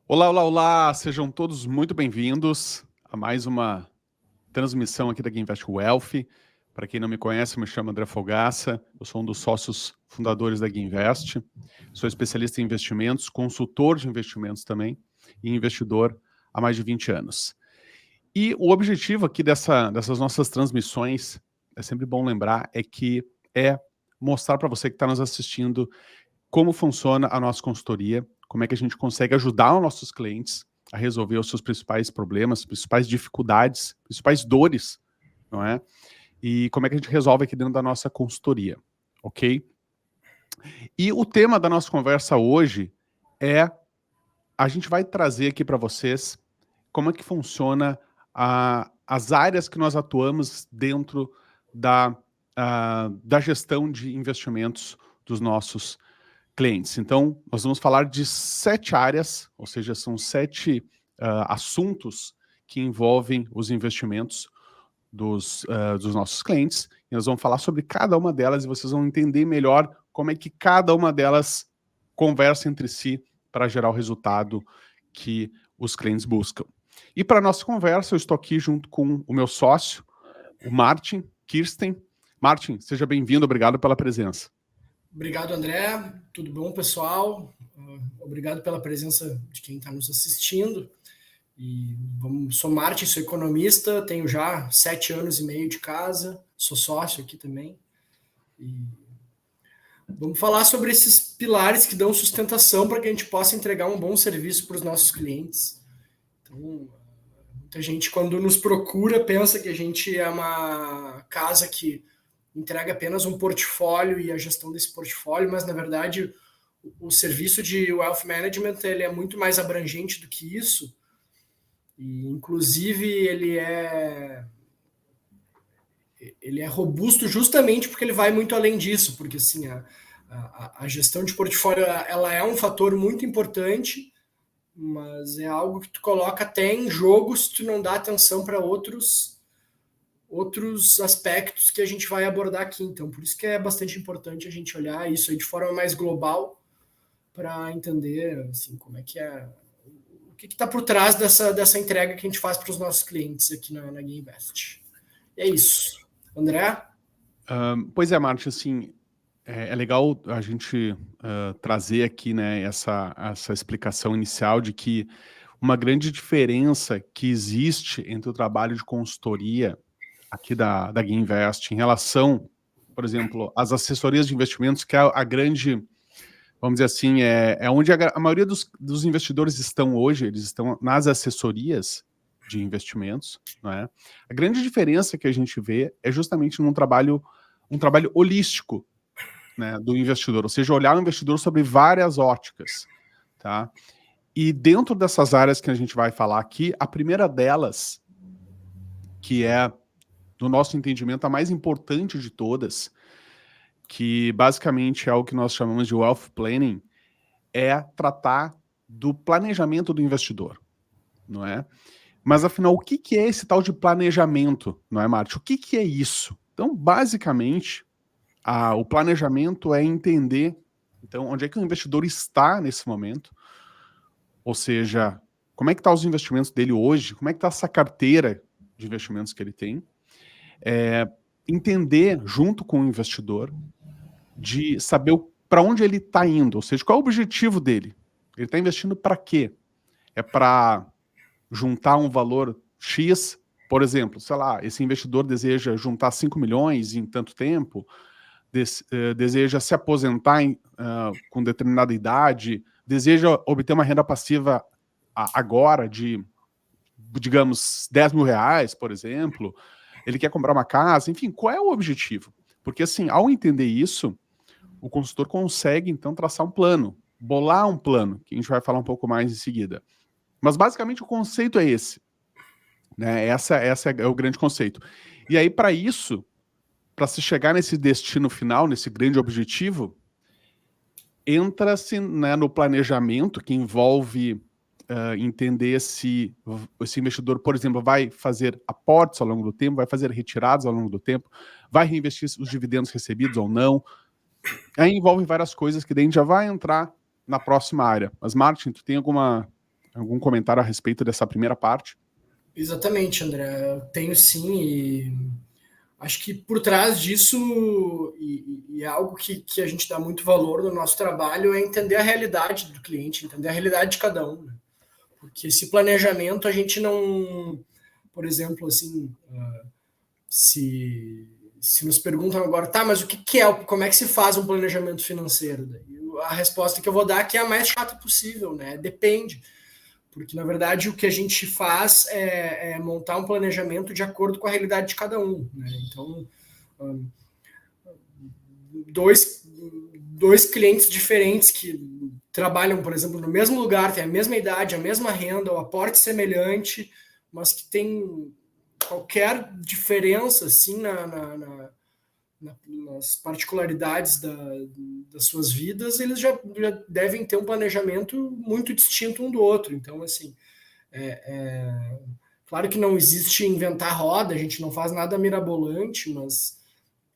Olá, olá, olá! Sejam todos muito bem-vindos a mais uma transmissão aqui da GameInvest Wealth. Para quem não me conhece, me chamo André Fogaça, eu sou um dos sócios fundadores da GameInvest, sou especialista em investimentos, consultor de investimentos também e investidor há mais de 20 anos. E o objetivo aqui dessas nossas transmissões, é sempre bom lembrar, é mostrar para você que está nos assistindo como funciona a nossa consultoria, como é que a gente consegue ajudar os nossos clientes a resolver os seus principais problemas, principais dificuldades, principais dores, não é? E como é que a gente resolve aqui dentro da nossa consultoria, ok? E o tema da nossa conversa hoje a gente vai trazer aqui para vocês como é que funciona as áreas que nós atuamos dentro da gestão de investimentos dos nossos clientes. Então, nós vamos falar de 7 áreas, ou seja, são 7 assuntos que envolvem os investimentos dos nossos clientes. E nós vamos falar sobre cada uma delas e vocês vão entender melhor como é que cada uma delas conversa entre si para gerar o resultado que os clientes buscam. E para a nossa conversa, eu estou aqui junto com o meu sócio, o Martin Kirsten. Martin, seja bem-vindo, obrigado pela presença. Obrigado, André. Tudo bom, pessoal? Obrigado pela presença de quem está nos assistindo. Sou Martin, sou economista, tenho já 7 anos e meio de casa, sou sócio aqui também. E vamos falar sobre esses pilares que dão sustentação para que a gente possa entregar um bom serviço para os nossos clientes. Então, muita gente, quando nos procura, pensa que a gente é uma casa que entrega apenas um portfólio e a gestão desse portfólio, mas, na verdade, o serviço de Wealth Management ele é muito mais abrangente do que isso. E, inclusive, ele é robusto justamente porque ele vai muito além disso, porque assim, a gestão de portfólio ela é um fator muito importante, mas é algo que tu coloca até em jogo se tu não dá atenção para outros aspectos que a gente vai abordar aqui. Então, por isso que é bastante importante a gente olhar isso aí de forma mais global para entender assim, como é que é, o que está por trás dessa entrega que a gente faz para os nossos clientes aqui na GameInvest. E é isso. André? Pois é, Martin, assim, é legal a gente trazer aqui, né, essa explicação inicial de que uma grande diferença que existe entre o trabalho de consultoria aqui da GameInvest em relação, por exemplo, às assessorias de investimentos, que é a grande, vamos dizer assim, é onde a maioria dos investidores estão hoje, eles estão nas assessorias de investimentos, não é? A grande diferença que a gente vê é justamente um trabalho holístico, né, do investidor, ou seja, olhar o investidor sobre várias óticas, tá? E dentro dessas áreas que a gente vai falar aqui, a primeira delas, que é, do nosso entendimento, a mais importante de todas, que basicamente é o que nós chamamos de Wealth Planning, é tratar do planejamento do investidor, não é? Mas, afinal, o que é esse tal de planejamento, não é, Marte? O que é isso? Então, basicamente, o planejamento é entender, então, onde é que o investidor está nesse momento, ou seja, como é que estão os investimentos dele hoje, como é que está essa carteira de investimentos que ele tem, entender, junto com o investidor, de saber para onde ele está indo, ou seja, qual é o objetivo dele. Ele está investindo para quê? É para juntar um valor X, por exemplo, sei lá, esse investidor deseja juntar 5 milhões em tanto tempo, deseja se aposentar com determinada idade, deseja obter uma renda passiva agora de, digamos, 10 mil reais, por exemplo, ele quer comprar uma casa, enfim, qual é o objetivo? Porque, assim, ao entender isso, o consultor consegue, então, traçar um plano, bolar um plano, que a gente vai falar um pouco mais em seguida. Mas, basicamente, o conceito é esse, né? Essa é o grande conceito. E aí, para isso, para se chegar nesse destino final, nesse grande objetivo, entra-se, né, no planejamento, que envolve entender se esse investidor, por exemplo, vai fazer aportes ao longo do tempo, vai fazer retiradas ao longo do tempo, vai reinvestir os dividendos recebidos ou não. Aí envolve várias coisas que daí a gente já vai entrar na próxima área. Mas, Martin, tu tem alguma algum comentário a respeito dessa primeira parte? Exatamente, André. Eu tenho sim, e acho que por trás disso, e é algo que a gente dá muito valor no nosso trabalho, é entender a realidade do cliente, entender a realidade de cada um. Né? Porque esse planejamento a gente não, por exemplo, assim, se nos perguntam agora, tá, mas o que é, como é que se faz um planejamento financeiro? A resposta que eu vou dar aqui é a mais chata possível, né? Depende. Porque, na verdade, o que a gente faz é montar um planejamento de acordo com a realidade de cada um. Né? Então, dois clientes diferentes que trabalham, por exemplo, no mesmo lugar, têm a mesma idade, a mesma renda, o aporte semelhante, mas que tem qualquer diferença assim nas particularidades das suas vidas, eles já devem ter um planejamento muito distinto um do outro. Então, assim, claro que não existe inventar roda, a gente não faz nada mirabolante, mas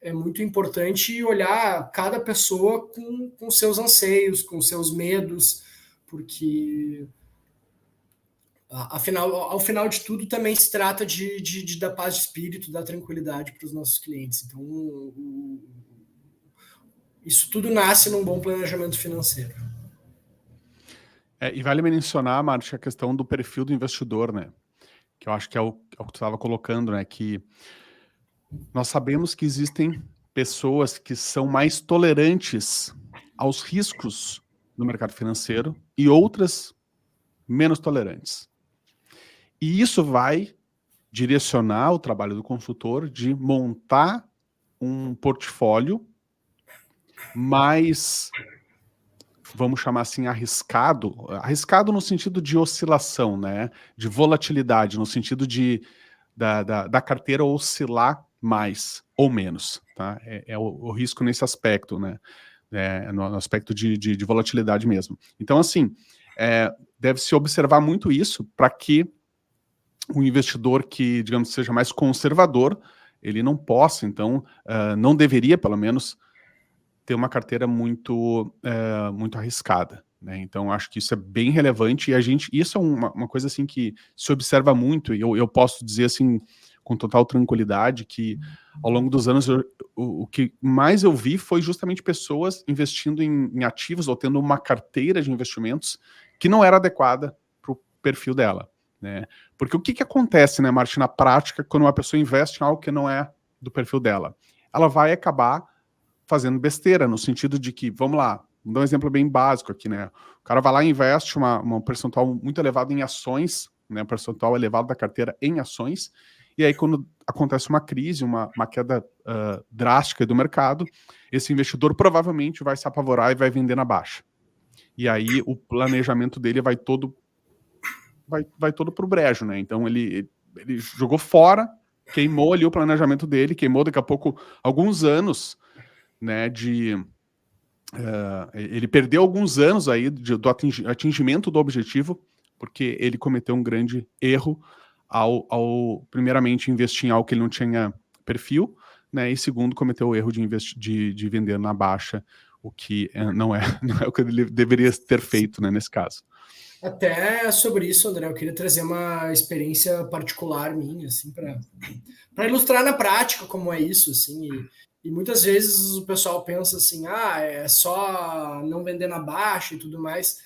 é muito importante olhar cada pessoa com seus anseios, com seus medos, porque ao final de tudo também se trata de dar paz de espírito, dar tranquilidade para os nossos clientes. Então, isso tudo nasce num bom planejamento financeiro. E vale mencionar, Márcio, a questão do perfil do investidor, né? Que eu acho que é o que tu estava colocando, né? Que nós sabemos que existem pessoas que são mais tolerantes aos riscos no mercado financeiro e outras menos tolerantes. E isso vai direcionar o trabalho do consultor de montar um portfólio mais, vamos chamar assim, arriscado no sentido de oscilação, né? De volatilidade, no sentido de da carteira oscilar mais ou menos, tá? É o risco nesse aspecto, né? No aspecto de volatilidade mesmo. Então, assim, deve-se observar muito isso para que o investidor que, digamos, seja mais conservador, ele não possa, então, não deveria, pelo menos, ter uma carteira muito arriscada. Né? Então, acho que isso é bem relevante e isso é uma coisa assim que se observa muito, e eu posso dizer assim, com total tranquilidade, que ao longo dos anos o que mais eu vi foi justamente pessoas investindo em ativos ou tendo uma carteira de investimentos que não era adequada para o perfil dela. Né? Porque o que acontece, né, Martin, na prática, quando uma pessoa investe em algo que não é do perfil dela? Ela vai acabar fazendo besteira, no sentido de que, vamos lá, vou dar um exemplo bem básico aqui, né? O cara vai lá e investe um percentual muito elevado em ações, né? Um percentual elevado da carteira em ações, e aí quando acontece uma crise, uma queda drástica do mercado, esse investidor provavelmente vai se apavorar e vai vender na baixa. E aí o planejamento dele vai todo pro brejo, né? Então ele jogou fora, queimou ali o planejamento dele, queimou daqui a pouco alguns anos, né, ele perdeu alguns anos aí do atingimento do objetivo, porque ele cometeu um grande erro ao primeiramente investir em algo que ele não tinha perfil, né, e segundo, cometeu o erro de vender na baixa, o que não é o que ele deveria ter feito, né, nesse caso. Até sobre isso, André, eu queria trazer uma experiência particular minha, assim, para ilustrar na prática como é isso, assim, e muitas vezes o pessoal pensa assim, é só não vender na baixa e tudo mais,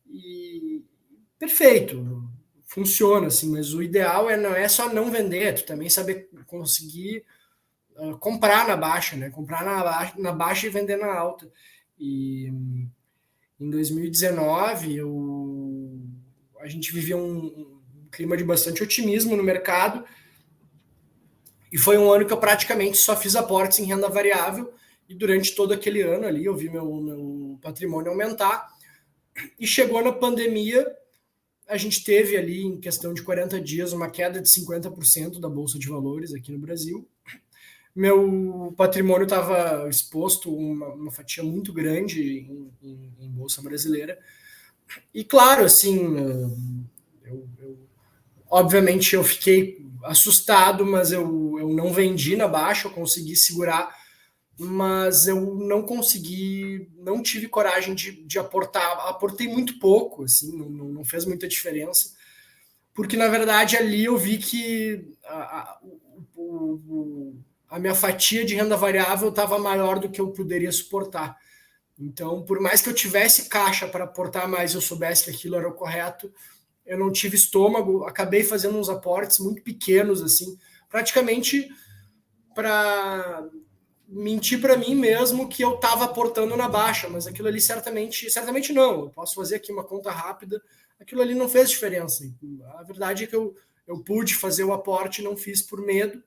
e perfeito, funciona, assim, mas o ideal não é só não vender, tu também saber conseguir comprar na baixa, né, comprar na baixa e vender na alta, e em 2019 a gente vivia um clima de bastante otimismo no mercado, e foi um ano que eu praticamente só fiz aportes em renda variável, e durante todo aquele ano ali eu vi meu patrimônio aumentar, e chegou na pandemia, a gente teve ali em questão de 40 dias uma queda de 50% da Bolsa de Valores aqui no Brasil. Meu patrimônio estava exposto uma fatia muito grande em Bolsa Brasileira. E claro, assim, obviamente eu fiquei assustado, mas eu não vendi na baixa, eu consegui segurar mas eu não consegui, não tive coragem de aportar, aportei muito pouco, assim, não fez muita diferença, porque na verdade ali eu vi que a minha fatia de renda variável estava maior do que eu poderia suportar. Então, por mais que eu tivesse caixa para aportar mais, eu soubesse que aquilo era o correto, eu não tive estômago, acabei fazendo uns aportes muito pequenos, assim, praticamente para mentir para mim mesmo que eu estava aportando na baixa, mas aquilo ali certamente não. Eu posso fazer aqui uma conta rápida, aquilo ali não fez diferença. A verdade é que eu pude fazer o aporte, não fiz por medo,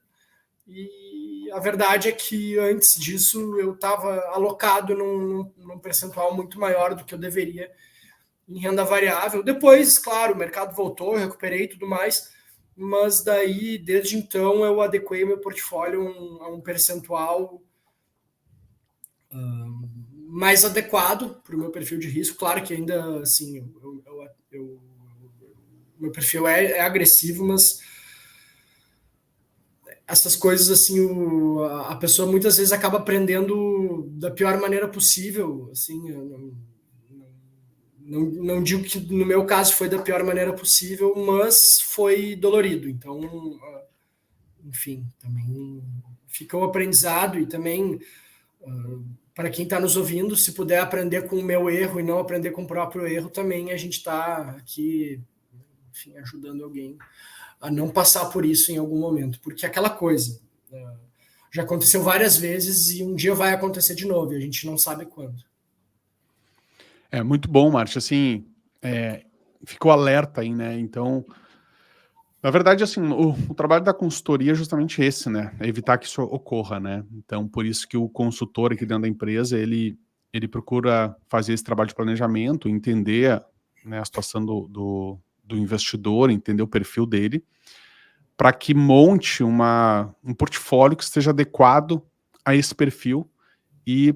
e a verdade é que antes disso eu estava alocado num percentual muito maior do que eu deveria em renda variável. Depois, claro, o mercado voltou, eu recuperei e tudo mais, mas daí, desde então, eu adequei meu portfólio a um percentual mais adequado para o meu perfil de risco. Claro que ainda, assim, meu perfil é agressivo, mas essas coisas, assim, a pessoa muitas vezes acaba aprendendo da pior maneira possível, assim, não digo que no meu caso foi da pior maneira possível, mas foi dolorido. Então, enfim, também fica o aprendizado e também para quem está nos ouvindo, se puder aprender com o meu erro e não aprender com o próprio erro, também a gente está aqui, enfim, ajudando alguém a não passar por isso em algum momento, porque aquela coisa já aconteceu várias vezes e um dia vai acontecer de novo e a gente não sabe quando. É muito bom, Márcio, assim, ficou alerta aí, né? Então, na verdade, assim, o trabalho da consultoria é justamente esse, né? É evitar que isso ocorra, né? Então, por isso que o consultor aqui dentro da empresa, ele procura fazer esse trabalho de planejamento, entender, né, a situação do investidor, entender o perfil dele, para que monte um portfólio que esteja adequado a esse perfil e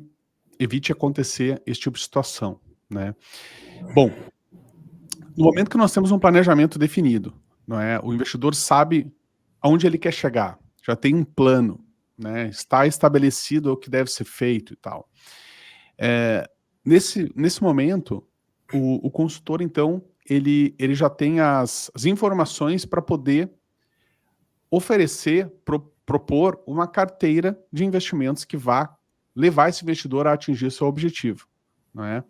evite acontecer esse tipo de situação, né? Bom, no momento que nós temos um planejamento definido, não é? O investidor sabe aonde ele quer chegar, já tem um plano, né? Está estabelecido o que deve ser feito e tal. Nesse momento, o consultor, então, ele já tem as informações para poder oferecer, propor uma carteira de investimentos que vá levar esse investidor a atingir seu objetivo, não é?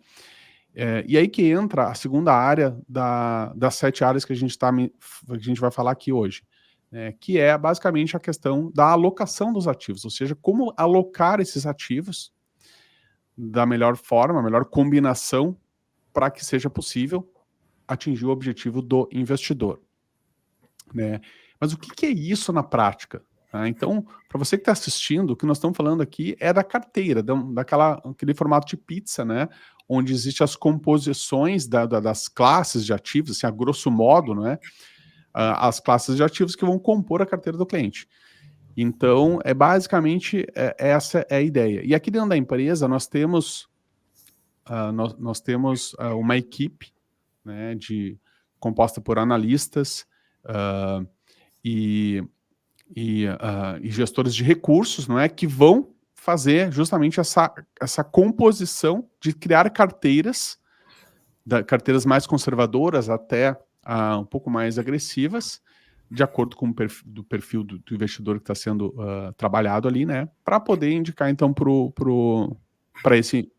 E aí que entra a segunda área das 7 áreas que a gente vai falar aqui hoje, né, que é basicamente a questão da alocação dos ativos, ou seja, como alocar esses ativos da melhor forma, a melhor combinação para que seja possível atingir o objetivo do investidor, né? Mas o que é isso na prática? Tá? Então, para você que está assistindo, o que nós estamos falando aqui é da carteira, aquele formato de pizza, né? Onde existem as composições das classes de ativos, assim, a grosso modo, né? As classes de ativos que vão compor a carteira do cliente. Então, basicamente essa é a ideia. E aqui dentro da empresa nós temos uma equipe, né, composta por analistas e gestores de recursos, não é, que vão fazer justamente essa composição de criar carteiras mais conservadoras até um pouco mais agressivas, de acordo com o perfil do investidor que está sendo trabalhado ali, né, para poder indicar então para esse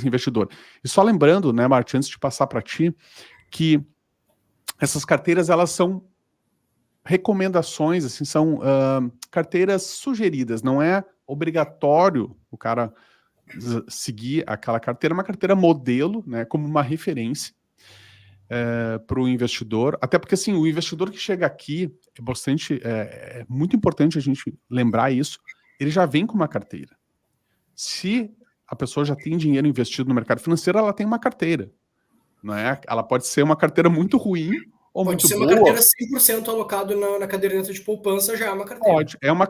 investidor. E só lembrando, né, Martin, antes de passar para ti, que essas carteiras elas são recomendações, assim, são carteiras sugeridas, não é obrigatório o cara seguir aquela carteira, uma carteira modelo, né, como uma referência para o investidor, até porque assim, o investidor que chega aqui, é muito importante a gente lembrar isso, ele já vem com uma carteira. Se a pessoa já tem dinheiro investido no mercado financeiro, ela tem uma carteira, não é? Ela pode ser uma carteira muito ruim ou Pode muito ser uma boa. carteira 100% alocado na caderneta de poupança, já é uma carteira. Pode, é uma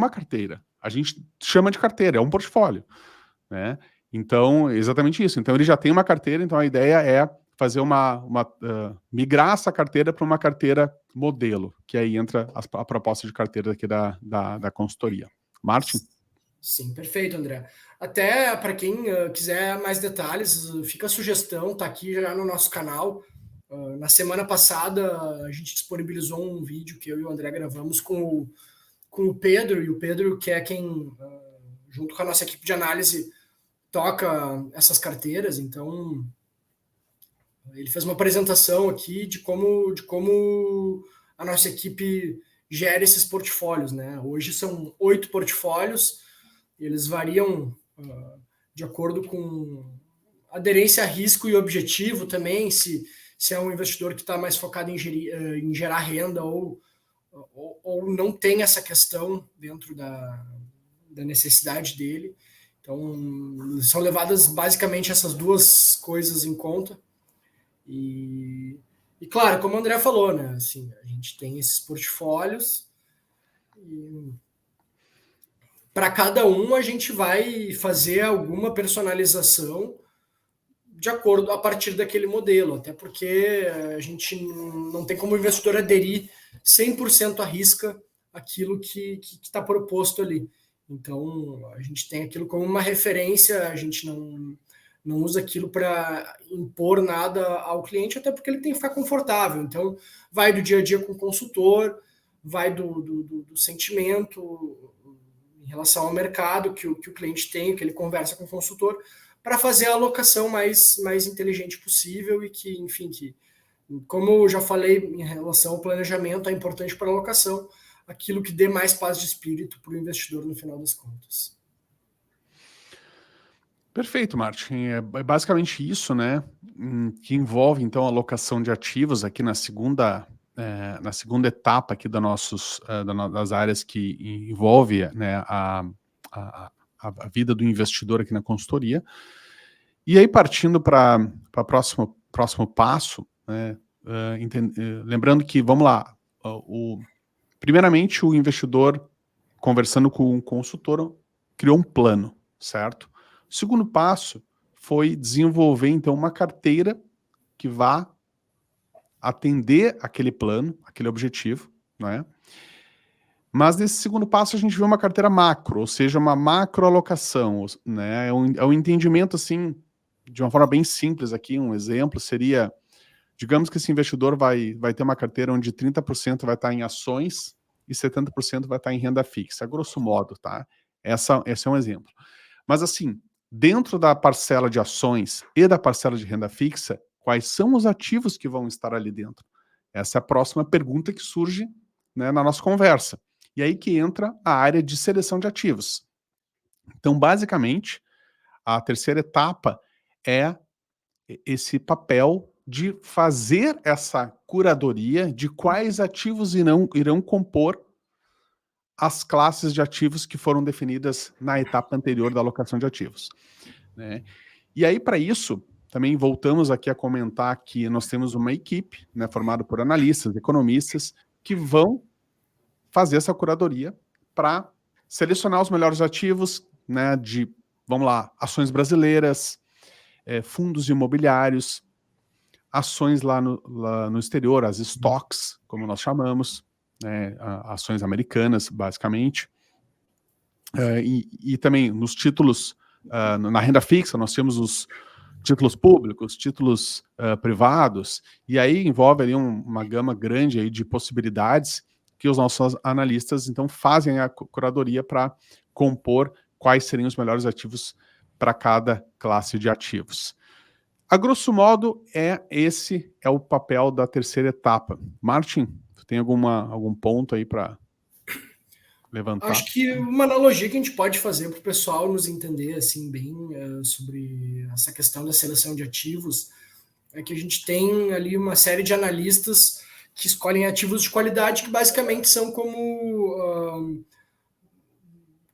carteira. A gente chama de carteira, é um portfólio, né? Então, exatamente isso. Então, ele já tem uma carteira, então a ideia é fazer migrar essa carteira para uma carteira modelo, que aí entra a proposta de carteira aqui da consultoria. Martin? Sim, perfeito, André. Até para quem quiser mais detalhes, fica a sugestão, tá aqui já no nosso canal. Na semana passada, a gente disponibilizou um vídeo que eu e o André gravamos com o Pedro, e o Pedro, que é quem, junto com a nossa equipe de análise, toca essas carteiras. Então, ele fez uma apresentação aqui de como a nossa equipe gera esses portfólios, né? Hoje são 8 portfólios, eles variam de acordo com aderência a risco e objetivo também, se é um investidor que está mais focado em gerar renda ou não tem essa questão dentro da necessidade dele. Então, são levadas basicamente essas duas coisas em conta. E claro, como o André falou, né? Assim, a gente tem esses portfólios e para cada um a gente vai fazer alguma personalização de acordo a partir daquele modelo, até porque a gente não tem como o investidor aderir 100% à risca aquilo que está proposto ali. Então, a gente tem aquilo como uma referência, a gente não usa aquilo para impor nada ao cliente, até porque ele tem que ficar confortável. Então, vai do dia a dia com o consultor, vai do sentimento em relação ao mercado que o cliente tem, que ele conversa com o consultor, para fazer a alocação mais inteligente possível e que, enfim, que, como eu já falei em relação ao planejamento, é importante para a alocação aquilo que dê mais paz de espírito para o investidor no final das contas. Perfeito, Martin. É basicamente isso, né? Que envolve, então, a alocação de ativos aqui na segunda etapa aqui das áreas que envolve, né, a vida do investidor aqui na consultoria. E aí, partindo para o próximo passo, né, lembrando que, vamos lá, primeiramente o investidor, conversando com o consultor, criou um plano, certo? O segundo passo foi desenvolver, então, uma carteira que vá atender aquele plano, aquele objetivo, não é? Mas nesse segundo passo a gente vê uma carteira macro, ou seja, uma macroalocação, né? É um entendimento, assim, de uma forma bem simples aqui, um exemplo seria, digamos que esse investidor vai ter uma carteira onde 30% vai estar em ações e 70% vai estar em renda fixa, grosso modo, tá? Esse é um exemplo. Mas assim, dentro da parcela de ações e da parcela de renda fixa, quais são os ativos que vão estar ali dentro? Essa é a próxima pergunta que surge, né, na nossa conversa. E aí que entra a área de seleção de ativos. Então, basicamente, a terceira etapa é esse papel de fazer essa curadoria de quais ativos irão compor as classes de ativos que foram definidas na etapa anterior da alocação de ativos, né? E aí, para isso, também voltamos aqui a comentar que nós temos uma equipe, né, formada por analistas, economistas, que vão fazer essa curadoria para selecionar os melhores ativos, né, vamos lá, ações brasileiras, fundos imobiliários, ações lá no exterior, as stocks, como nós chamamos, né, ações americanas, basicamente, e também nos títulos, na renda fixa, nós temos os títulos públicos, títulos privados, e aí envolve ali uma gama grande aí de possibilidades que os nossos analistas, então, fazem a curadoria para compor quais seriam os melhores ativos para cada classe de ativos. A grosso modo, esse é o papel da terceira etapa. Martin, tem algum ponto aí para levantar? Acho que uma analogia que a gente pode fazer para o pessoal nos entender assim bem sobre essa questão da seleção de ativos é que a gente tem ali uma série de analistas que escolhem ativos de qualidade que basicamente são como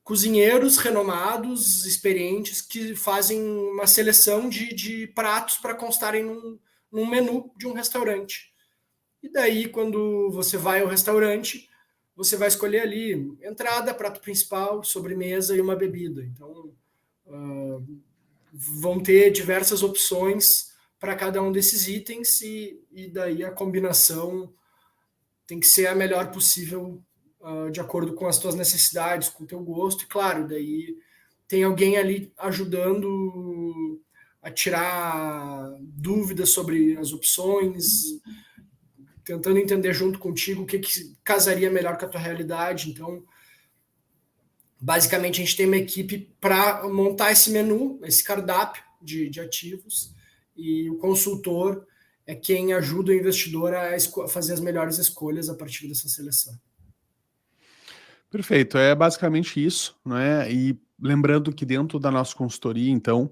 cozinheiros renomados, experientes, que fazem uma seleção de pratos para constarem num menu de um restaurante. E daí, quando você vai ao restaurante, você vai escolher ali entrada, prato principal, sobremesa e uma bebida. Então, vão ter diversas opções para cada um desses itens e daí a combinação tem que ser a melhor possível de acordo com as tuas necessidades, com o teu gosto, e claro, daí tem alguém ali ajudando a tirar dúvidas sobre as opções, tentando entender junto contigo o que casaria melhor com a tua realidade. Então, basicamente, a gente tem uma equipe para montar esse menu, esse cardápio de ativos, e o consultor é quem ajuda o investidor a fazer as melhores escolhas a partir dessa seleção. Perfeito, é basicamente isso, né? E lembrando que dentro da nossa consultoria, então,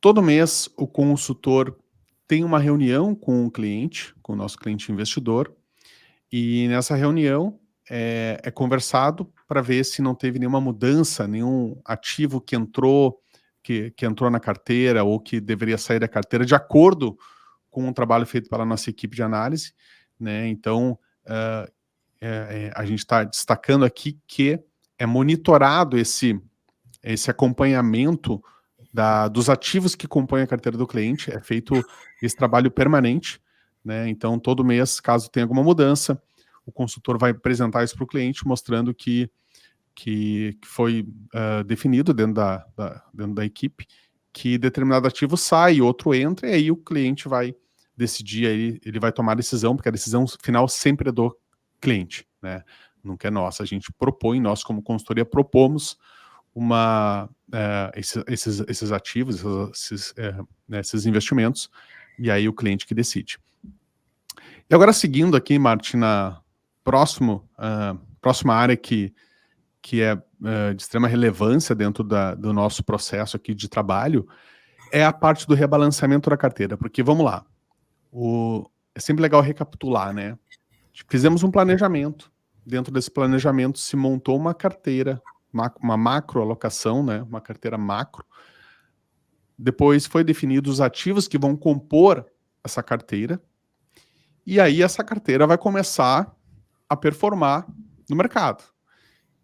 todo mês o consultor tem uma reunião com o cliente, com o nosso cliente investidor, e nessa reunião é conversado para ver se não teve nenhuma mudança, nenhum ativo que entrou, que entrou na carteira ou que deveria sair da carteira, de acordo com o trabalho feito pela nossa equipe de análise, né? Então, a gente está destacando aqui que é monitorado esse acompanhamento dos ativos que compõem a carteira do cliente, é feito esse trabalho permanente, né? Então, todo mês, caso tenha alguma mudança, o consultor vai apresentar isso para o cliente, mostrando que foi definido dentro da equipe que determinado ativo sai, outro entra, e aí o cliente vai decidir, aí ele vai tomar a decisão, porque a decisão final sempre é do cliente, né? Nunca é nossa. A gente propõe, nós como consultoria propomos esses ativos, esses investimentos, e aí o cliente que decide. E agora, seguindo aqui, Martin, na próxima área que é de extrema relevância dentro do nosso processo aqui de trabalho, é a parte do rebalanceamento da carteira, porque, vamos lá, é sempre legal recapitular, né? Fizemos um planejamento, dentro desse planejamento se montou uma carteira, uma macro alocação, né? Uma carteira macro. Depois foi definido os ativos que vão compor essa carteira, e aí essa carteira vai começar a performar no mercado.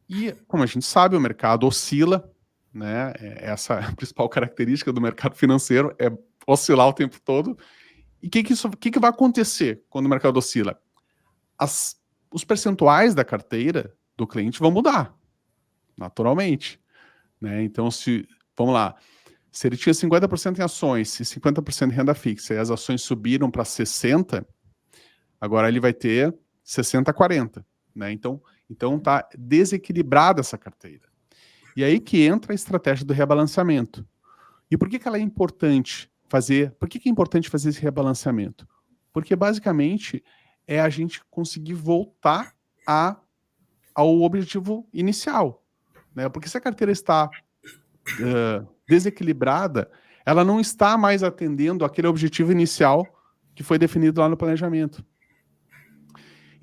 E, como a gente sabe, o mercado oscila, né? Essa é a principal característica do mercado financeiro, é oscilar o tempo todo. E o que vai acontecer quando o mercado oscila? Os percentuais da carteira do cliente vão mudar, naturalmente, né? Então, vamos lá, se ele tinha 50% em ações e 50% em renda fixa, e as ações subiram para 60%, agora ele vai ter 60-40%, né? Então tá desequilibrada essa carteira. E aí que entra a estratégia do rebalanceamento. E por que ela é importante fazer? Por que é importante fazer esse rebalanceamento? Porque basicamente é a gente conseguir voltar ao objetivo inicial, né? Porque se a carteira está desequilibrada, ela não está mais atendendo aquele objetivo inicial que foi definido lá no planejamento.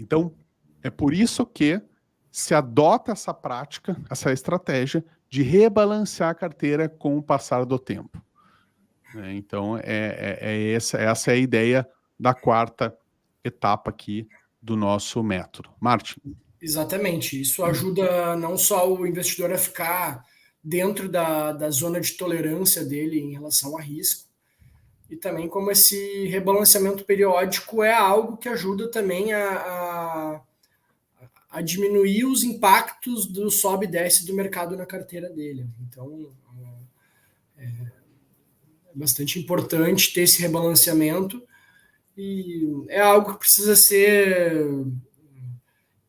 Então, é por isso que se adota essa prática, essa estratégia de rebalancear a carteira com o passar do tempo. Então, essa é a ideia da quarta etapa aqui do nosso método. Martin. Exatamente. Isso ajuda não só o investidor a ficar dentro da zona de tolerância dele em relação a risco, e também como esse rebalanceamento periódico é algo que ajuda também a diminuir os impactos do sobe e desce do mercado na carteira dele. Então, é bastante importante ter esse rebalanceamento, e é algo que precisa ser,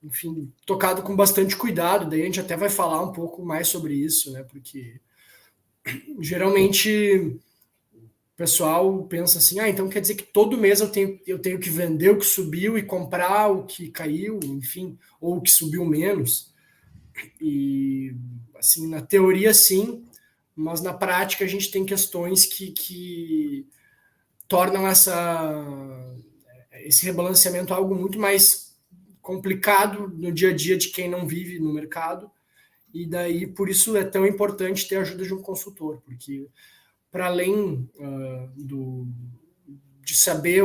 enfim, tocado com bastante cuidado. Daí a gente até vai falar um pouco mais sobre isso, né? Porque geralmente o pessoal pensa assim, então quer dizer que todo mês eu tenho que vender o que subiu e comprar o que caiu, enfim, ou o que subiu menos. E, assim, na teoria sim, mas na prática a gente tem questões que tornam esse rebalanceamento algo muito mais complicado no dia a dia de quem não vive no mercado. E daí, por isso é tão importante ter a ajuda de um consultor, porque para além de saber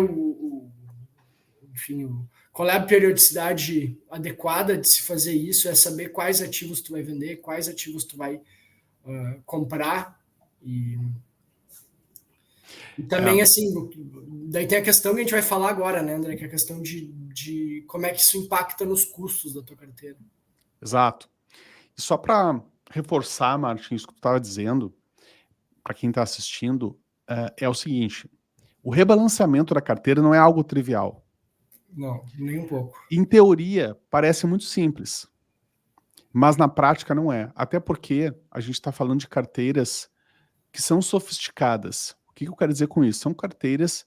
enfim, qual é a periodicidade adequada de se fazer isso, é saber quais ativos tu vai vender, quais ativos tu vai comprar. E também, assim, daí tem a questão que a gente vai falar agora, né, André, que é a questão de de como é que isso impacta nos custos da tua carteira. Exato. E só para reforçar, Martin, isso que tu estava dizendo, para quem está assistindo, é o seguinte: o rebalanceamento da carteira não é algo trivial. Não, nem um pouco. Em teoria, parece muito simples, mas na prática não é. Até porque a gente está falando de carteiras que são sofisticadas. O que eu quero dizer com isso? São carteiras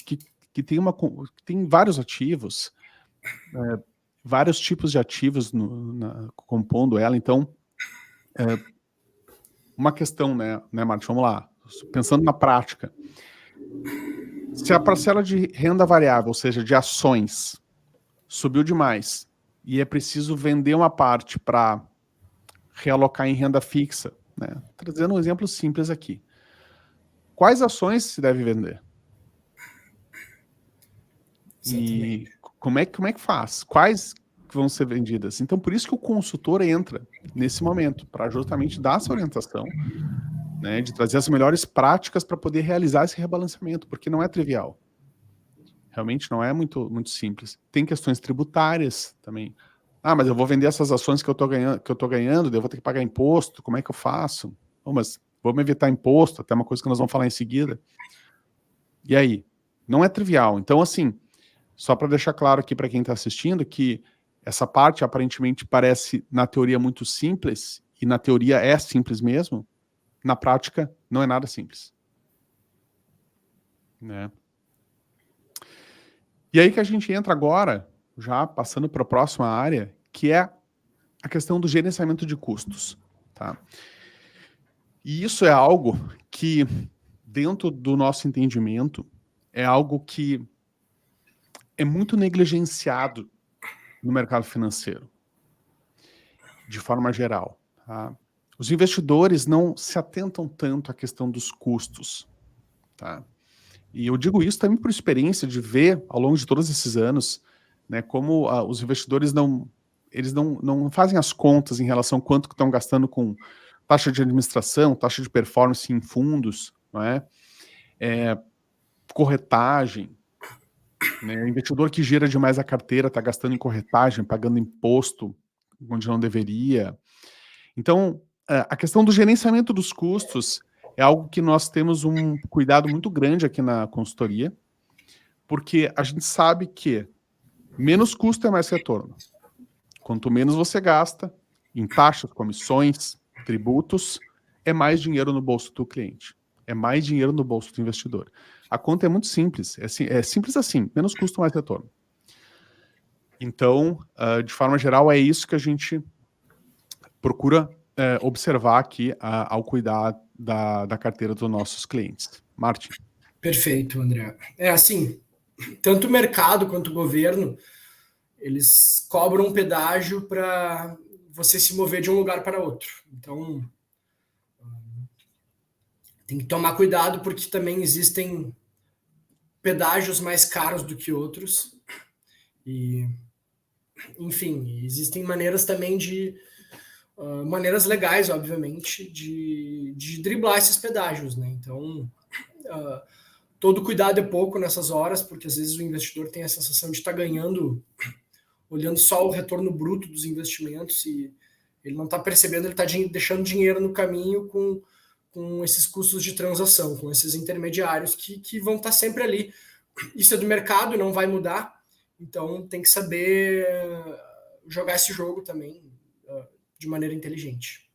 que tem vários ativos, vários tipos de ativos compondo ela. Então, uma questão, né, Martin? Vamos lá. Pensando na prática. Se a parcela de renda variável, ou seja, de ações, subiu demais e é preciso vender uma parte para realocar em renda fixa, né? Trazendo um exemplo simples aqui. Quais ações se deve vender? Exatamente. E como é que faz? Quais vão ser vendidas? Então, por isso que o consultor entra nesse momento, para justamente dar essa orientação, né, de trazer as melhores práticas para poder realizar esse rebalanceamento, porque não é trivial. Realmente não é muito simples. Tem questões tributárias também. Ah, mas eu vou vender essas ações que eu tô ganhando, eu vou ter que pagar imposto, como é que eu faço? Oh, mas vamos evitar imposto, até uma coisa que nós vamos falar em seguida. E aí? Não é trivial. Então, assim, só para deixar claro aqui para quem está assistindo que essa parte aparentemente parece, na teoria, muito simples, e na teoria é simples mesmo, na prática não é nada simples. Né? E aí que a gente entra agora, já passando para a próxima área, que é a questão do gerenciamento de custos. Tá? E isso é algo que, dentro do nosso entendimento, é algo que é muito negligenciado no mercado financeiro, de forma geral. Tá? Os investidores não se atentam tanto à questão dos custos. Tá? E eu digo isso também por experiência de ver, ao longo de todos esses anos, né, como os investidores não fazem as contas em relação a quanto que estão gastando com taxa de administração, taxa de performance em fundos, não é? Corretagem. Né? O investidor que gira demais a carteira está gastando em corretagem, pagando imposto onde não deveria. Então, a questão do gerenciamento dos custos é algo que nós temos um cuidado muito grande aqui na consultoria, porque a gente sabe que menos custo é mais retorno. Quanto menos você gasta em taxas, comissões, tributos, é mais dinheiro no bolso do cliente. É mais dinheiro no bolso do investidor. A conta é muito simples. É simples assim. Menos custo, mais retorno. Então, de forma geral, é isso que a gente procura observar aqui ao cuidar da carteira dos nossos clientes. Martin. Perfeito, André. Assim, tanto o mercado quanto o governo, eles cobram um pedágio para você se mover de um lugar para outro. Então, tem que tomar cuidado porque também existem pedágios mais caros do que outros. E, enfim, existem maneiras também maneiras legais, obviamente, de driblar esses pedágios, né? Então, todo cuidado é pouco nessas horas, porque às vezes o investidor tem a sensação de estar ganhando, olhando só o retorno bruto dos investimentos, e ele não está percebendo, ele está deixando dinheiro no caminho com esses custos de transação, com esses intermediários que vão estar sempre ali. Isso é do mercado, não vai mudar, então tem que saber jogar esse jogo também de maneira inteligente.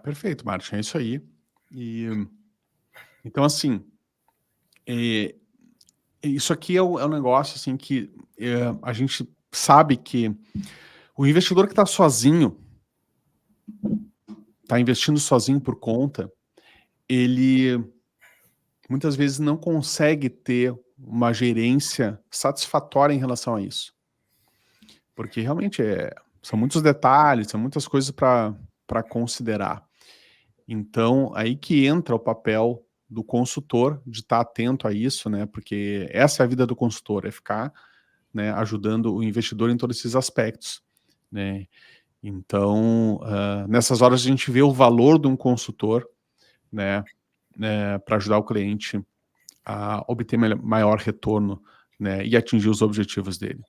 Perfeito, Martin, é isso aí. Então, assim, isso aqui é um negócio assim, que a gente sabe que o investidor que está sozinho, está investindo sozinho por conta, ele muitas vezes não consegue ter uma gerência satisfatória em relação a isso. Porque realmente são muitos detalhes, são muitas coisas para considerar. Então, aí que entra o papel do consultor, de estar atento a isso, né? Porque essa é a vida do consultor, é ficar, né, ajudando o investidor em todos esses aspectos, né? Então, nessas horas a gente vê o valor de um consultor, né, para ajudar o cliente a obter maior retorno né, e atingir os objetivos dele.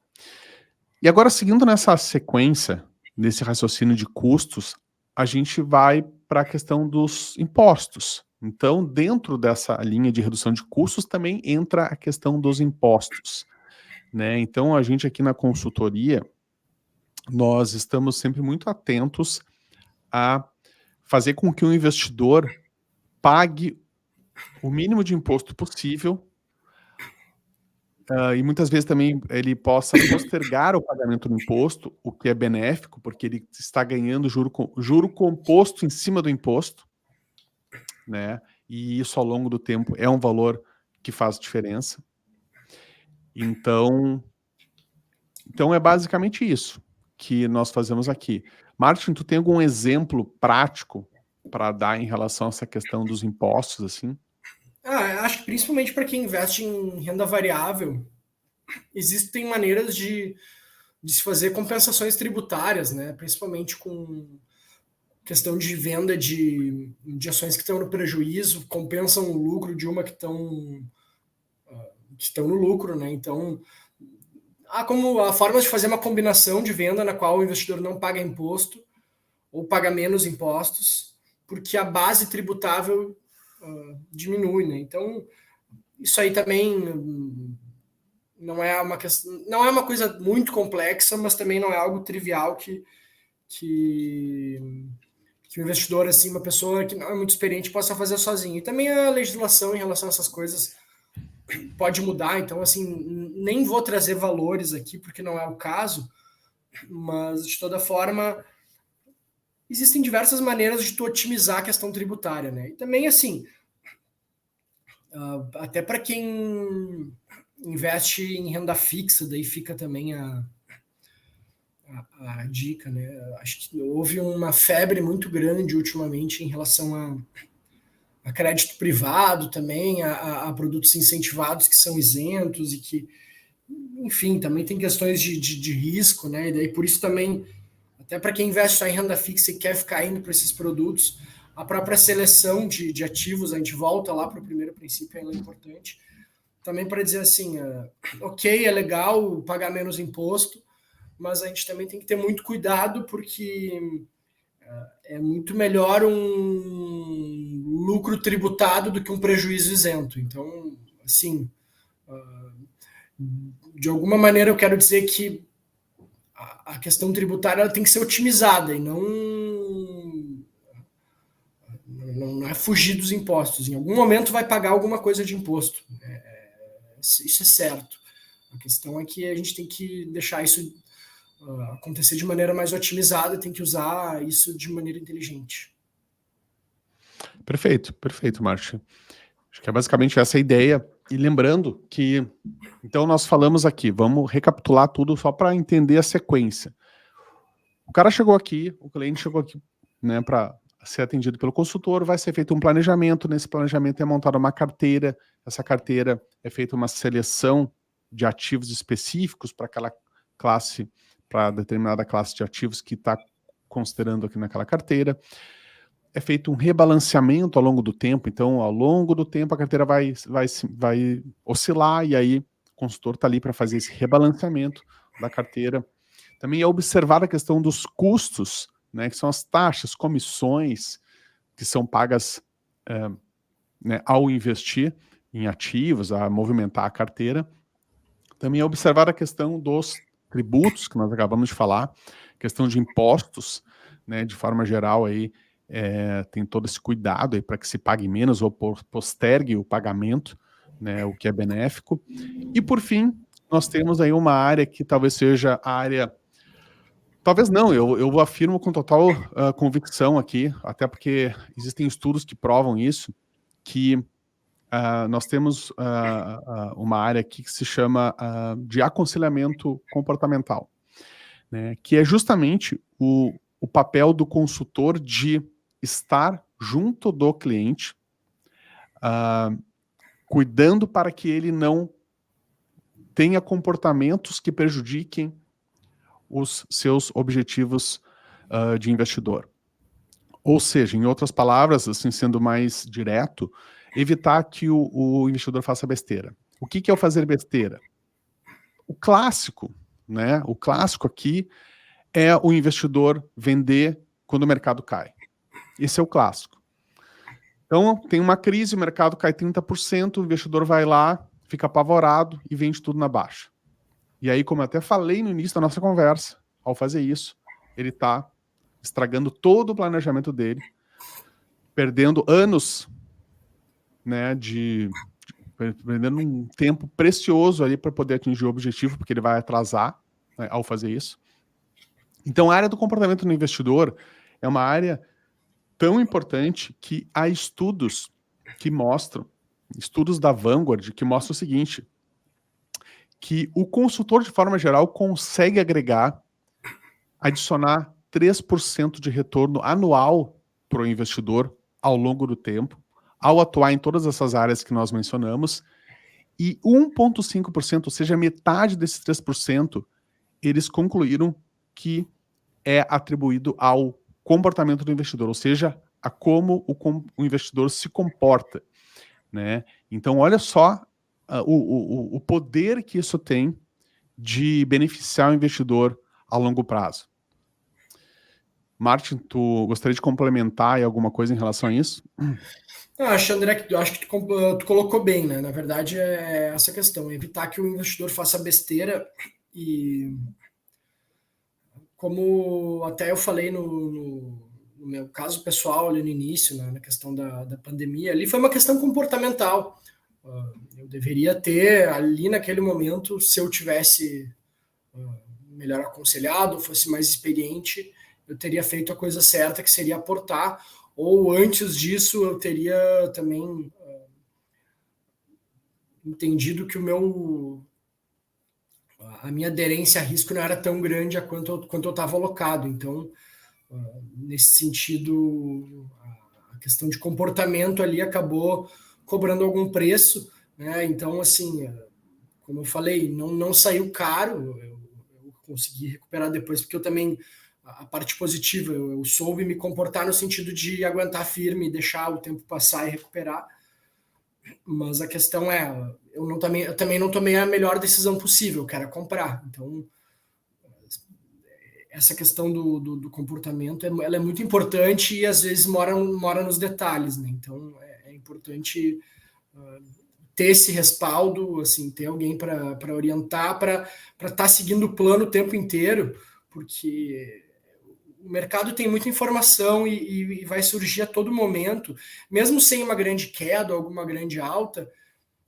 E agora, seguindo nessa sequência, nesse raciocínio de custos, a gente vai para a questão dos impostos. Então, dentro dessa linha de redução de custos, também entra a questão dos impostos, né? Então, a gente aqui na consultoria, nós estamos sempre muito atentos a fazer com que o investidor pague o mínimo de imposto possível, e muitas vezes também ele possa postergar o pagamento do imposto, o que é benéfico, porque ele está ganhando juro composto em cima do imposto, né? E isso ao longo do tempo é um valor que faz diferença. Então é basicamente isso que nós fazemos aqui. Martin, tu tem algum exemplo prático para dar em relação a essa questão dos impostos, assim? Acho que principalmente para quem investe em renda variável, existem maneiras de se fazer compensações tributárias, né? Principalmente com questão de venda de ações que estão no prejuízo, compensam o lucro de uma que estão no lucro, né? Então, há formas de fazer uma combinação de venda na qual o investidor não paga imposto ou paga menos impostos, porque a base tributável diminui, né? Então, isso aí também não é uma coisa muito complexa, mas também não é algo trivial que o investidor, assim, uma pessoa que não é muito experiente, possa fazer sozinho. E também a legislação em relação a essas coisas pode mudar, então, assim, nem vou trazer valores aqui, porque não é o caso, mas, de toda forma, existem diversas maneiras de tu otimizar a questão tributária, né? E também, assim, até para quem investe em renda fixa, daí fica também a dica, né? Acho que houve uma febre muito grande ultimamente em relação a crédito privado também, a produtos incentivados que são isentos e que, enfim, também tem questões de risco, né? E daí por isso também, até para quem investe só em renda fixa e quer ficar indo para esses produtos, a própria seleção de ativos, a gente volta lá para o primeiro princípio, ela é importante. Também para dizer assim, ok, é legal pagar menos imposto, mas a gente também tem que ter muito cuidado, porque é muito melhor um lucro tributado do que um prejuízo isento. Então, assim, de alguma maneira eu quero dizer que a questão tributária ela tem que ser otimizada e não é fugir dos impostos. Em algum momento vai pagar alguma coisa de imposto. Isso é certo. A questão é que a gente tem que deixar isso acontecer de maneira mais otimizada, tem que usar isso de maneira inteligente. Perfeito, Martin. Acho que é basicamente essa a ideia. E lembrando que, então nós falamos aqui, vamos recapitular tudo só para entender a sequência. O cara chegou aqui, o cliente chegou aqui, né, para ser atendido pelo consultor, vai ser feito um planejamento, nesse planejamento é montada uma carteira, essa carteira é feita uma seleção de ativos específicos para aquela classe, para determinada classe de ativos que está considerando aqui naquela carteira. É feito um rebalanceamento ao longo do tempo, então ao longo do tempo a carteira vai oscilar e aí o consultor está ali para fazer esse rebalanceamento da carteira. Também é observar a questão dos custos, né, que são as taxas, comissões que são pagas né, ao investir em ativos, a movimentar a carteira. Também é observar a questão dos tributos, que nós acabamos de falar, questão de impostos, né, de forma geral, aí, tem todo esse cuidado para que se pague menos ou postergue o pagamento, né, o que é benéfico. E, por fim, nós temos aí uma área que talvez seja a área... Talvez não, eu afirmo com total convicção aqui, até porque existem estudos que provam isso, que nós temos uma área aqui que se chama de aconselhamento comportamental, né, que é justamente o papel do consultor de estar junto do cliente, cuidando para que ele não tenha comportamentos que prejudiquem os seus objetivos de investidor. Ou seja, em outras palavras, assim, sendo mais direto, evitar que o investidor faça besteira. O que é o fazer besteira? o clássico, né? O clássico aqui é o investidor vender quando o mercado cai. Esse é o clássico. Então, tem uma crise, o mercado cai 30%, o investidor vai lá, fica apavorado e vende tudo na baixa. E aí, como eu até falei no início da nossa conversa, ao fazer isso, ele está estragando todo o planejamento dele, perdendo anos, né, perdendo um tempo precioso ali para poder atingir o objetivo, porque ele vai atrasar, né, ao fazer isso. Então, a área do comportamento do investidor é uma área tão importante que há estudos que mostram, estudos da Vanguard, que mostram o seguinte, que o consultor, de forma geral, consegue agregar, adicionar 3% de retorno anual para o investidor ao longo do tempo, ao atuar em todas essas áreas que nós mencionamos, e 1,5%, ou seja, metade desses 3%, eles concluíram que é atribuído ao comportamento do investidor, ou seja, a como o investidor se comporta, né? Então, olha só o poder que isso tem de beneficiar o investidor a longo prazo. Martin, tu gostaria de complementar aí alguma coisa em relação a isso? André, que acho que tu colocou bem, né? Na verdade, é essa questão, evitar que o investidor faça besteira e como até eu falei no meu caso pessoal ali no início, né, na questão da pandemia, ali foi uma questão comportamental. Eu deveria ter ali naquele momento, se eu tivesse melhor aconselhado, fosse mais experiente, eu teria feito a coisa certa, que seria aportar, ou antes disso eu teria também entendido que a minha aderência a risco não era tão grande quanto eu estava alocado. Então, nesse sentido, a questão de comportamento ali acabou cobrando algum preço, né? Então, assim, como eu falei, não saiu caro, eu consegui recuperar depois, porque eu também, a parte positiva, eu soube me comportar no sentido de aguentar firme, deixar o tempo passar e recuperar, mas a questão é, eu também não tomei a melhor decisão possível, que era comprar. Então, essa questão do comportamento, ela é muito importante e às vezes mora nos detalhes, né? Então, é importante ter esse respaldo, assim, ter alguém para orientar, para estar seguindo o plano o tempo inteiro, porque o mercado tem muita informação e vai surgir a todo momento, mesmo sem uma grande queda ou alguma grande alta,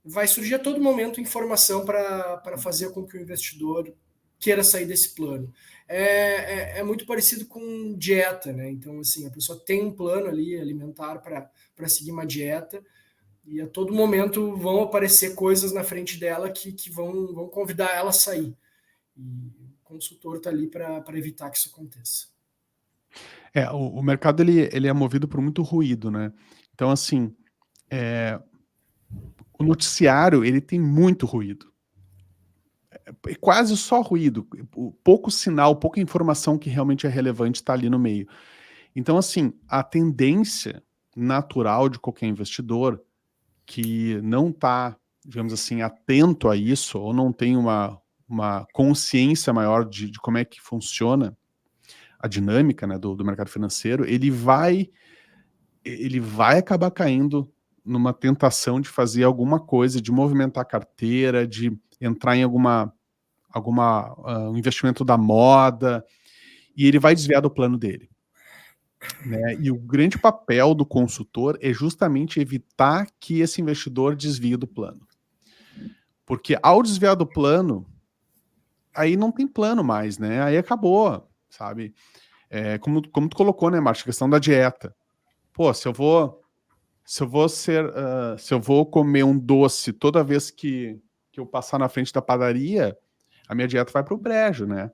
vai surgir a todo momento informação para fazer com que o investidor queira sair desse plano. É muito parecido com dieta, né? Então, assim, a pessoa tem um plano ali alimentar para seguir uma dieta e a todo momento vão aparecer coisas na frente dela que vão convidar ela a sair. E o consultor está ali para evitar que isso aconteça. O mercado ele é movido por muito ruído, né? Então, assim, o noticiário ele tem muito ruído. É quase só ruído, pouco sinal, pouca informação que realmente é relevante está ali no meio. Então, assim, a tendência natural de qualquer investidor que não está, digamos assim, atento a isso, ou não tem uma consciência maior de como é que funciona a dinâmica, né, do mercado financeiro, ele vai acabar caindo numa tentação de fazer alguma coisa, de movimentar a carteira, de entrar em algum investimento da moda, e ele vai desviar do plano dele. Né? E o grande papel do consultor é justamente evitar que esse investidor desvie do plano. Porque ao desviar do plano, aí não tem plano mais, né? Aí acabou, sabe? Como tu colocou, né, Márcio, a questão da dieta. Pô, se eu vou comer um doce toda vez que eu passar na frente da padaria, a minha dieta vai pro brejo, né?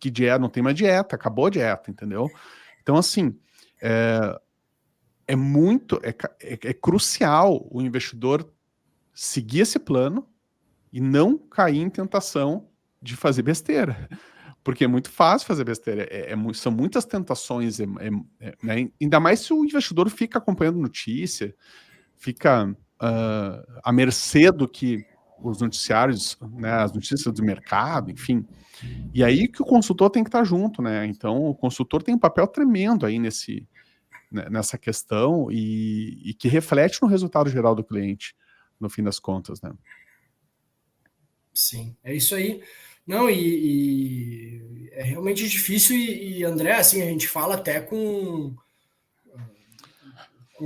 Que dieta? Não tem mais dieta, acabou a dieta, entendeu? Então, assim, é crucial o investidor seguir esse plano e não cair em tentação de fazer besteira. Porque é muito fácil fazer besteira. São muitas tentações, né? Ainda mais se o investidor fica acompanhando notícia, fica à mercê do que os noticiários, né, as notícias do mercado, enfim. E aí que o consultor tem que estar junto, né? Então, o consultor tem um papel tremendo aí nessa questão e que reflete no resultado geral do cliente, no fim das contas, né? Sim, é isso aí. Não, e é realmente difícil, e André, assim, a gente fala até com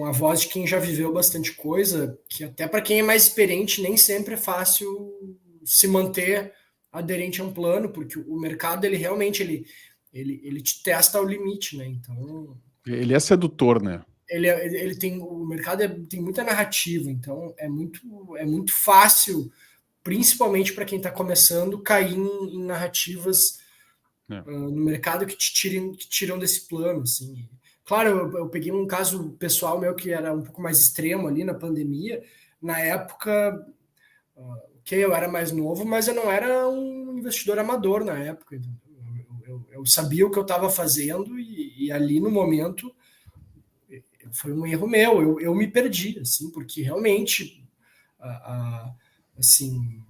a voz de quem já viveu bastante coisa, que até para quem é mais experiente nem sempre é fácil se manter aderente a um plano, porque o mercado ele realmente ele te testa ao limite, né? Então Ele é sedutor, né? ele tem o mercado tem muita narrativa, então é muito fácil, principalmente para quem está começando, cair em narrativas no mercado que que tiram desse plano, assim. Claro, eu peguei um caso pessoal meu que era um pouco mais extremo ali na pandemia. Na época, ok, eu era mais novo, mas eu não era um investidor amador na época. Eu sabia o que eu estava fazendo e ali no momento foi um erro meu. Eu me perdi, assim, porque realmente, assim,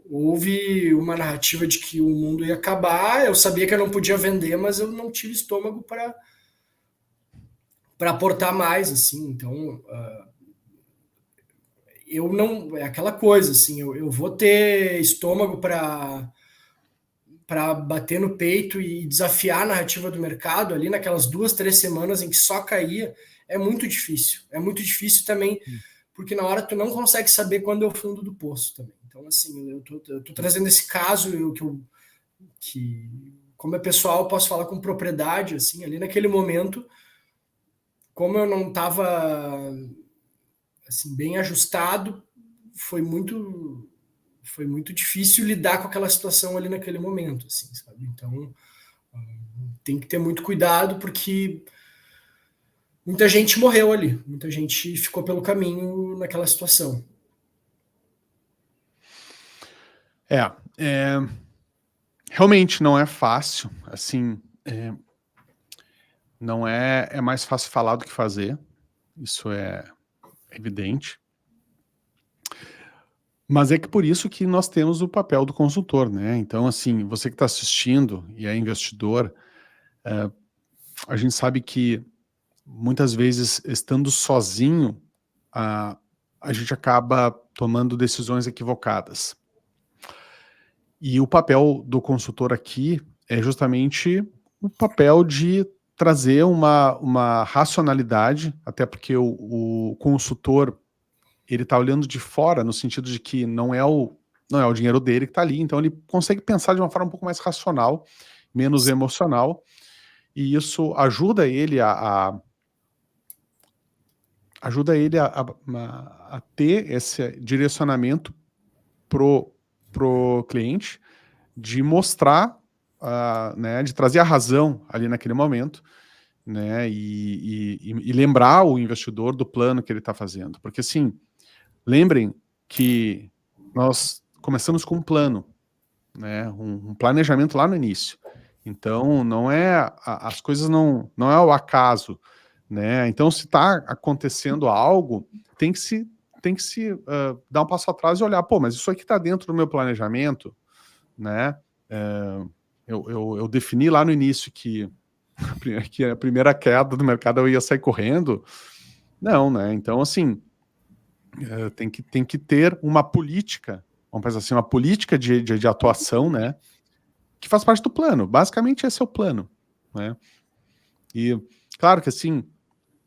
houve uma narrativa de que o mundo ia acabar. Eu sabia que eu não podia vender, mas eu não tive estômago para aportar mais, assim. Então, eu não. É aquela coisa, assim, eu vou ter estômago para bater no peito e desafiar a narrativa do mercado ali naquelas 2, 3 semanas em que só caía. É muito difícil. É muito difícil também, porque na hora tu não consegue saber quando é o fundo do poço também. Então, assim, eu tô trazendo esse caso que, como é pessoal, eu posso falar com propriedade, assim, ali naquele momento, como eu não estava assim bem ajustado, foi muito difícil lidar com aquela situação ali naquele momento, assim, sabe? Então, tem que ter muito cuidado porque muita gente morreu ali, muita gente ficou pelo caminho naquela situação. É, realmente não é fácil, assim, não é mais fácil falar do que fazer, isso é evidente. Mas é que por isso que nós temos o papel do consultor, né? Então, assim, você que está assistindo e é investidor, a gente sabe que muitas vezes, estando sozinho, a gente acaba tomando decisões equivocadas. E o papel do consultor aqui é justamente o papel de trazer uma racionalidade, até porque o consultor ele está olhando de fora, no sentido de que não é o dinheiro dele que está ali, então ele consegue pensar de uma forma um pouco mais racional, menos emocional, e isso ajuda ele a ter esse direcionamento pro cliente, de mostrar, né, de trazer a razão ali naquele momento, né, e lembrar o investidor do plano que ele está fazendo. Porque, assim, lembrem que nós começamos com um plano, né, um planejamento lá no início. Então, não é as coisas não é o acaso, né? Então, se está acontecendo algo, tem que se dar um passo atrás e olhar, pô, mas isso aqui está dentro do meu planejamento, né? Eu defini lá no início que a primeira queda do mercado eu ia sair correndo. Não, né? Então, assim, tem que ter uma política, vamos pensar assim, uma política de atuação, né? Que faz parte do plano. Basicamente, esse é o plano, né? E, claro que, assim,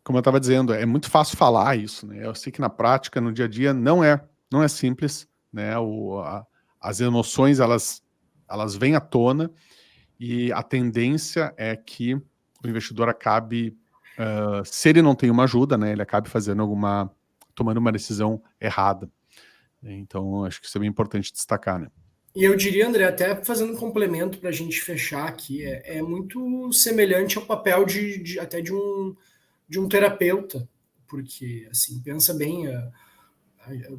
como eu estava dizendo, é muito fácil falar isso, né? Eu sei que na prática, no dia a dia, não é simples, né? As emoções, elas vêm à tona e a tendência é que o investidor acabe, se ele não tem uma ajuda, né? Ele acabe tomando uma decisão errada. Então, acho que isso é bem importante destacar, né? E eu diria, André, até fazendo um complemento para a gente fechar aqui, é muito semelhante ao papel até de um terapeuta, porque, assim, pensa bem,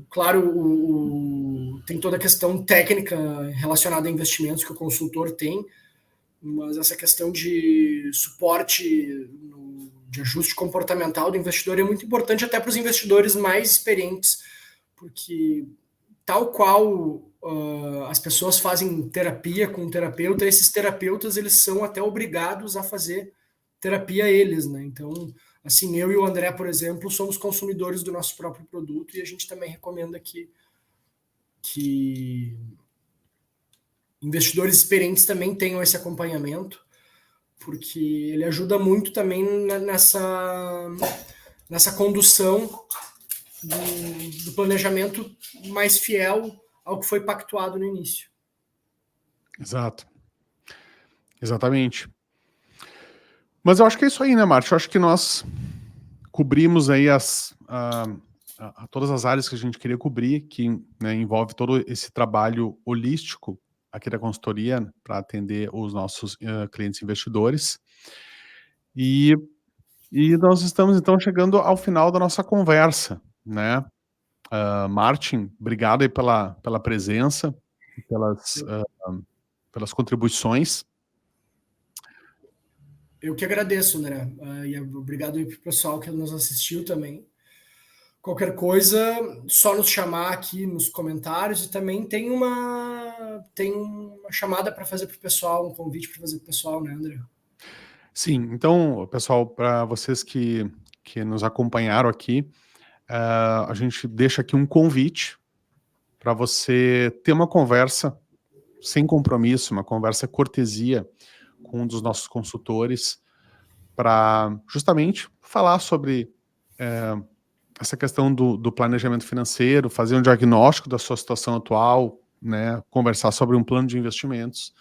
claro, tem toda a questão técnica relacionada a investimentos que o consultor tem, mas essa questão de suporte, de ajuste comportamental do investidor é muito importante até para os investidores mais experientes, porque tal qual as pessoas fazem terapia com um terapeuta, esses terapeutas eles são até obrigados a fazer terapia eles, né? Então, assim, eu e o André, por exemplo, somos consumidores do nosso próprio produto e a gente também recomenda que investidores experientes também tenham esse acompanhamento, porque ele ajuda muito também nessa condução do planejamento mais fiel ao que foi pactuado no início. Exato. Exatamente. Mas eu acho que é isso aí, né, Márcio? Eu acho que nós cobrimos aí todas as áreas que a gente queria cobrir, que, né, envolve todo esse trabalho holístico aqui da consultoria para atender os nossos clientes investidores. E nós estamos, então, chegando ao final da nossa conversa, né? Martin, obrigado aí pela presença, pelas contribuições. Eu que agradeço, André. E obrigado aí para o pessoal que nos assistiu também. Qualquer coisa, só nos chamar aqui nos comentários e também tem uma chamada para fazer para o pessoal, um convite para fazer para o pessoal, né, André? Sim, então, pessoal, para vocês que nos acompanharam aqui, a gente deixa aqui um convite para você ter uma conversa sem compromisso, uma conversa cortesia com um dos nossos consultores para justamente falar sobre essa questão do planejamento financeiro, fazer um diagnóstico da sua situação atual, né, conversar sobre um plano de investimentos,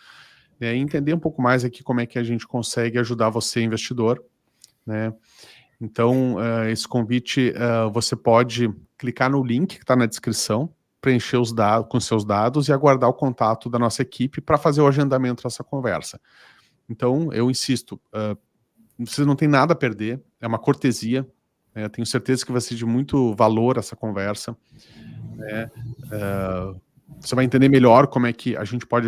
e entender um pouco mais aqui como é que a gente consegue ajudar você, investidor, né? Então, esse convite, você pode clicar no link que está na descrição, preencher os dados com seus dados e aguardar o contato da nossa equipe para fazer o agendamento dessa conversa. Então, eu insisto, você não tem nada a perder, é uma cortesia, né? Tenho certeza que vai ser de muito valor essa conversa, né? Você vai entender melhor como é que a gente pode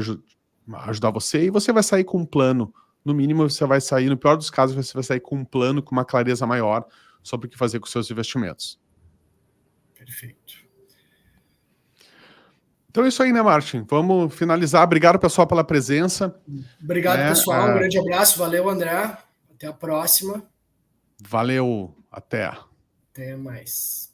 ajudar você e você vai sair com um plano. No mínimo, você vai sair, no pior dos casos, você vai sair com um plano, com uma clareza maior sobre o que fazer com os seus investimentos. Perfeito. Então é isso aí, né, Martin? Vamos finalizar. Obrigado, pessoal, pela presença. Obrigado, pessoal. Um grande abraço. Valeu, André. Até a próxima. Valeu. Até. Até mais.